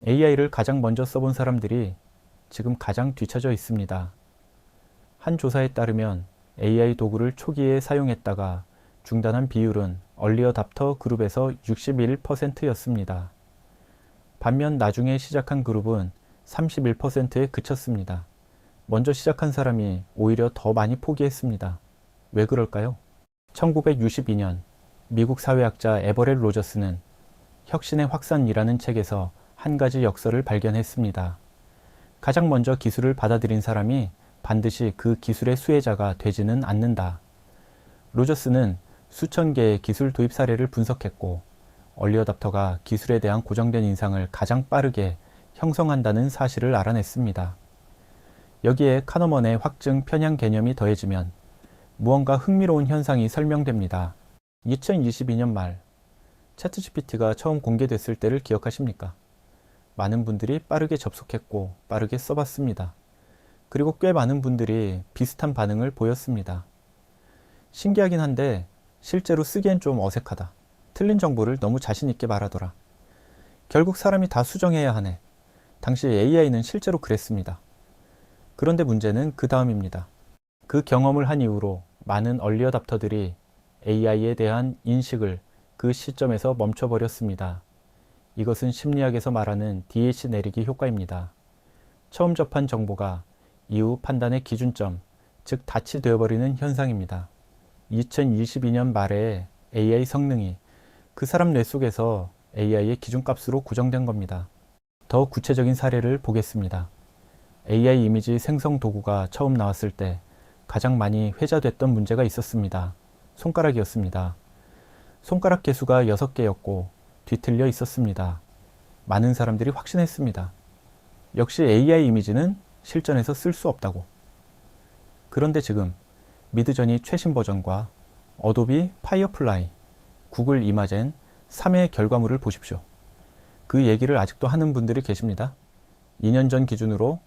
AI를 가장 먼저 써본 사람들이 지금 가장 뒤처져 있습니다. 한 조사에 따르면 AI 도구를 초기에 사용했다가 중단한 비율은 얼리어답터 그룹에서 61%였습니다. 반면 나중에 시작한 그룹은 31%에 그쳤습니다. 먼저 시작한 사람이 오히려 더 많이 포기했습니다. 왜 그럴까요? 1962년 미국 사회학자 에버렛 로저스는 혁신의 확산이라는 책에서 한 가지 역설을 발견했습니다. 가장 먼저 기술을 받아들인 사람이 반드시 그 기술의 수혜자가 되지는 않는다. 로저스는 수천 개의 기술 도입 사례를 분석했고 얼리어답터가 기술에 대한 고정된 인상을 가장 빠르게 형성한다는 사실을 알아냈습니다. 여기에 카너먼의 확증 편향 개념이 더해지면 무언가 흥미로운 현상이 설명됩니다. 2022년 말 챗GPT가 처음 공개됐을 때를 기억하십니까? 많은 분들이 빠르게 접속했고 빠르게 써봤습니다. 그리고 꽤 많은 분들이 비슷한 반응을 보였습니다. 신기하긴 한데 실제로 쓰기엔 좀 어색하다. 틀린 정보를 너무 자신있게 말하더라. 결국 사람이 다 수정해야 하네. 당시 AI는 실제로 그랬습니다. 그런데 문제는 그 다음입니다. 그 경험을 한 이후로 많은 얼리어답터들이 AI에 대한 인식을 그 시점에서 멈춰버렸습니다. 이것은 심리학에서 말하는 DH 내리기 효과입니다. 처음 접한 정보가 이후 판단의 기준점, 즉 닻이 되어버리는 현상입니다. 2022년 말에 AI 성능이 그 사람 뇌 속에서 AI의 기준값으로 고정된 겁니다. 더 구체적인 사례를 보겠습니다. AI 이미지 생성 도구가 처음 나왔을 때 가장 많이 회자됐던 문제가 있었습니다. 손가락이었습니다. 손가락 개수가 6개였고 뒤틀려 있었습니다. 많은 사람들이 확신했습니다. 역시 AI 이미지는 실전에서 쓸 수 없다고. 그런데 지금 미드저니 최신 버전과 어도비 파이어플라이, 구글 이마젠 3의 결과물을 보십시오. 그 얘기를 아직도 하는 분들이 계십니다. 2년 전 기준으로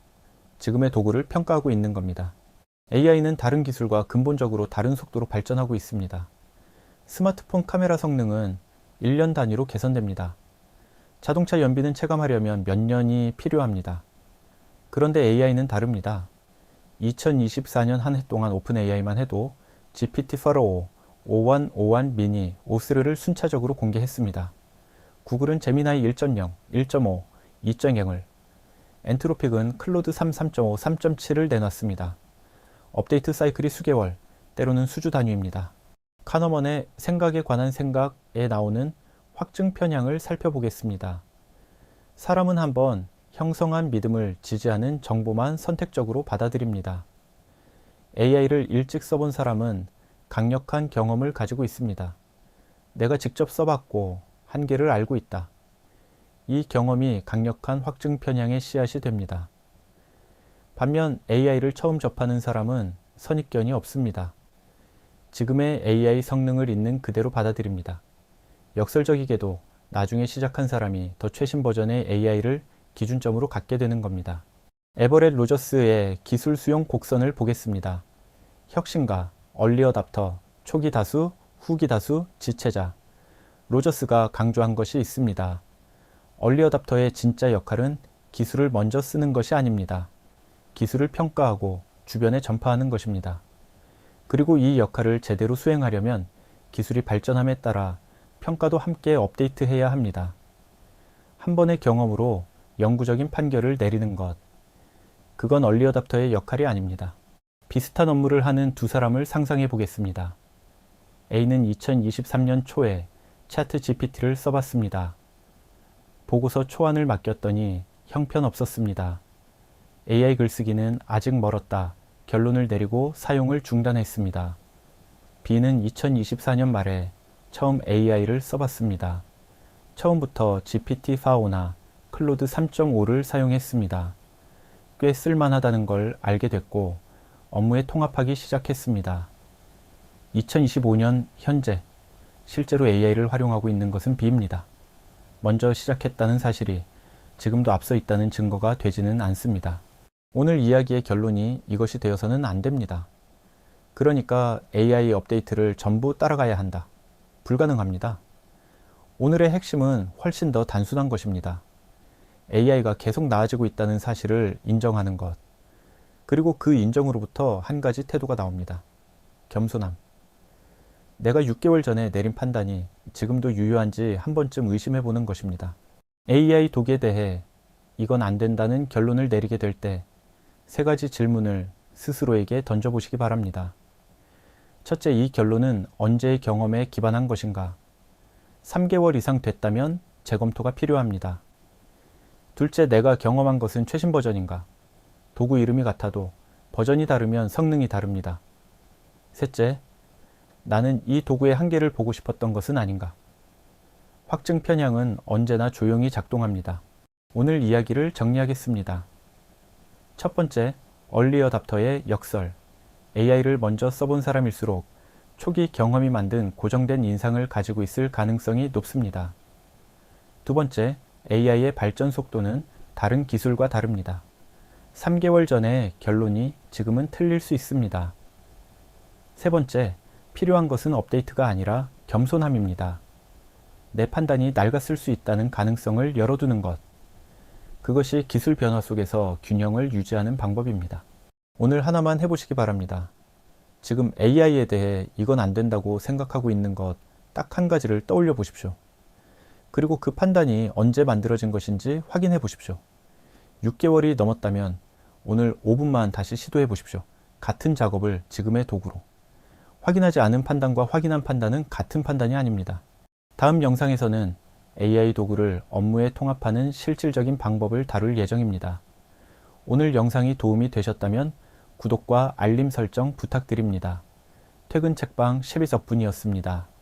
지금의 도구를 평가하고 있는 겁니다. AI는 다른 기술과 근본적으로 다른 속도로 발전하고 있습니다. 스마트폰 카메라 성능은 1년 단위로 개선됩니다. 자동차 연비는 체감하려면 몇 년이 필요합니다. 그런데 AI는 다릅니다. 2024년 한 해 동안 오픈 AI만 해도 GPT-4o, O1, O1 미니, O3를 순차적으로 공개했습니다. 구글은 제미나이 1.0, 1.5, 2.0을, 엔트로픽은 클로드 3, 3.5, 3.7을 내놨습니다. 업데이트 사이클이 수개월, 때로는 수주 단위입니다. 카너먼의 생각에 관한 생각에 나오는 확증 편향을 살펴보겠습니다. 사람은 한번 형성한 믿음을 지지하는 정보만 선택적으로 받아들입니다. AI를 일찍 써본 사람은 강력한 경험을 가지고 있습니다. 내가 직접 써봤고 한계를 알고 있다. 이 경험이 강력한 확증 편향의 씨앗이 됩니다. 반면 AI를 처음 접하는 사람은 선입견이 없습니다. 지금의 AI 성능을 있는 그대로 받아들입니다. 역설적이게도 나중에 시작한 사람이 더 최신 버전의 AI를 기준점으로 갖게 되는 겁니다. 에버렛 로저스의 기술 수용 곡선을 보겠습니다. 혁신가, 얼리어답터, 초기 다수, 후기 다수, 지체자. 로저스가 강조한 것이 있습니다. 얼리어답터의 진짜 역할은 기술을 먼저 쓰는 것이 아닙니다. 기술을 평가하고 주변에 전파하는 것입니다. 그리고 이 역할을 제대로 수행하려면 기술이 발전함에 따라 평가도 함께 업데이트해야 합니다. 한 번의 경험으로 영구적인 판결을 내리는 것. 그건 얼리어답터의 역할이 아닙니다. 비슷한 업무를 하는 두 사람을 상상해 보겠습니다. A는 2023년 초에 차트 GPT를 써봤습니다. 보고서 초안을 맡겼더니 형편없었습니다. AI 글쓰기는 아직 멀었다. 결론을 내리고 사용을 중단했습니다. B는 2024년 말에 처음 AI를 써봤습니다. 처음부터 GPT-4o나 클로드 3.5를 사용했습니다. 꽤 쓸만하다는 걸 알게 됐고 업무에 통합하기 시작했습니다. 2025년 현재 실제로 AI를 활용하고 있는 것은 B입니다. 먼저 시작했다는 사실이 지금도 앞서 있다는 증거가 되지는 않습니다. 오늘 이야기의 결론이 이것이 되어서는 안 됩니다. 그러니까 AI 업데이트를 전부 따라가야 한다. 불가능합니다. 오늘의 핵심은 훨씬 더 단순한 것입니다. AI가 계속 나아지고 있다는 사실을 인정하는 것. 그리고 그 인정으로부터 한 가지 태도가 나옵니다. 겸손함. 내가 6개월 전에 내린 판단이 지금도 유효한지 한 번쯤 의심해보는 것입니다. AI 도구에 대해 이건 안 된다는 결론을 내리게 될 때 세 가지 질문을 스스로에게 던져보시기 바랍니다. 첫째, 이 결론은 언제의 경험에 기반한 것인가? 3개월 이상 됐다면 재검토가 필요합니다. 둘째, 내가 경험한 것은 최신 버전인가? 도구 이름이 같아도 버전이 다르면 성능이 다릅니다. 셋째, 나는 이 도구의 한계를 보고 싶었던 것은 아닌가? 확증 편향은 언제나 조용히 작동합니다. 오늘 이야기를 정리하겠습니다. 첫 번째, 얼리 어답터의 역설. AI를 먼저 써본 사람일수록 초기 경험이 만든 고정된 인상을 가지고 있을 가능성이 높습니다. 두 번째, AI의 발전 속도는 다른 기술과 다릅니다. 3개월 전의 결론이 지금은 틀릴 수 있습니다. 세 번째, 필요한 것은 업데이트가 아니라 겸손함입니다. 내 판단이 낡았을 수 있다는 가능성을 열어두는 것. 그것이 기술 변화 속에서 균형을 유지하는 방법입니다. 오늘 하나만 해보시기 바랍니다. 지금 AI에 대해 이건 안 된다고 생각하고 있는 것 딱 한 가지를 떠올려 보십시오. 그리고 그 판단이 언제 만들어진 것인지 확인해 보십시오. 6개월이 넘었다면 오늘 5분만 다시 시도해 보십시오. 같은 작업을 지금의 도구로. 확인하지 않은 판단과 확인한 판단은 같은 판단이 아닙니다. 다음 영상에서는 AI 도구를 업무에 통합하는 실질적인 방법을 다룰 예정입니다. 오늘 영상이 도움이 되셨다면 구독과 알림 설정 부탁드립니다. 퇴근 책방 12석분이었습니다.